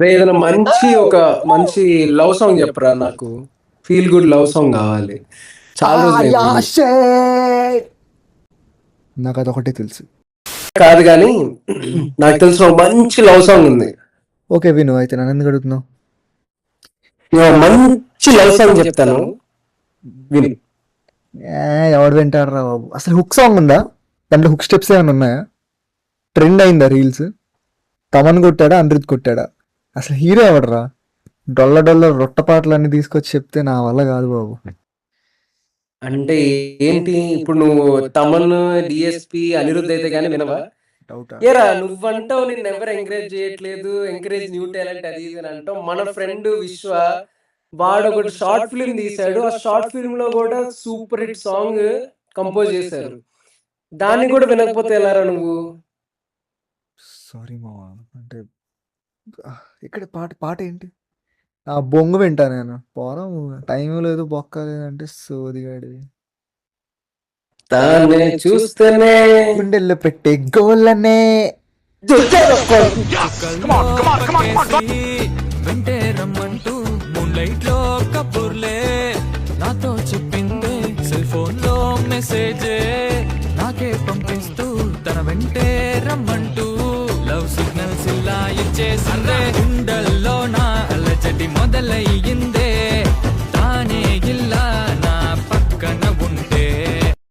ఏదైనా మంచి love song చెప్పరా, నాకు ఫీల్ గుడ్ లవ్ సాంగ్ కావాలి. చాలా రోజులు నాకు అదొకటే తెలుసు. కాదు కానీ నాకు తెలిసిన ఒక మంచి లవ్ సాంగ్ ఉంది. ఓకే విను, అయితే నన్ను ఎందుకు అడుగుతున్నావు? మంచి లవ్ సాంగ్ చెప్తాను విను. ఎవడు వింటాడు రా బాబు? అసలు హుక్ సాంగ్ ఉందా దాంట్లో? హుక్ స్టెప్స్ ఏమైనా ఉన్నాయా? ట్రెండ్ అయిందా రీల్స్? తమన్ కొట్టాడా అనిరుద్ కొట్టాడా? అసలు హీరో ఎవడరా? డొల్ల రొట్ట పాటలు అన్ని తీసుకొచ్చి చెప్తే నా వల్ల కాదు బాబు. అంటే ఏంటి ఇప్పుడు నువ్వు తమన్, డిఎస్పి, అనిరుద్ అయితే గానీ వినవా? ఏరా నువ్వంటావు నిన్ను ఎవరు ఎంకరేజ్ చేయట్లేదు, ఎంకరేజ్ న్యూ టాలెంట్ అది ఇది అని అంటావు. మన ఫ్రెండ్ విశ్వ వాడు ఒకటి షార్ట్ ఫిల్మ్ తీశాడు. ఆ షార్ట్ ఫిల్మ్ లో కూడా సూపర్ హిట్ సాంగ్ కంపోజ్ చేశారు. దాన్ని కూడా వినకపోతే ఎలారా నువ్వు? సారీ మావా, అంటే ఇక్కడ పాట ఏంటి? ఆ బొంగు వింటా నేను. పోరం టైం లేదు, బొక్క లేదంటే సోదిగాడి. దాన్ని చూస్తేనే గుండెల్లో పెట్టే గోళ్ళనే వెంటే రమ్మంటూ మూన్ లైట్ లో కబుర్లే నాతో చెప్పిందే, సెల్ ఫోన్ లో మెసేజే నాకే పంపిస్తూ తన వెంటే రమ్మంటూ లవ్ సిగ్నల్స్ ఇలా ఇచ్చేసిందే.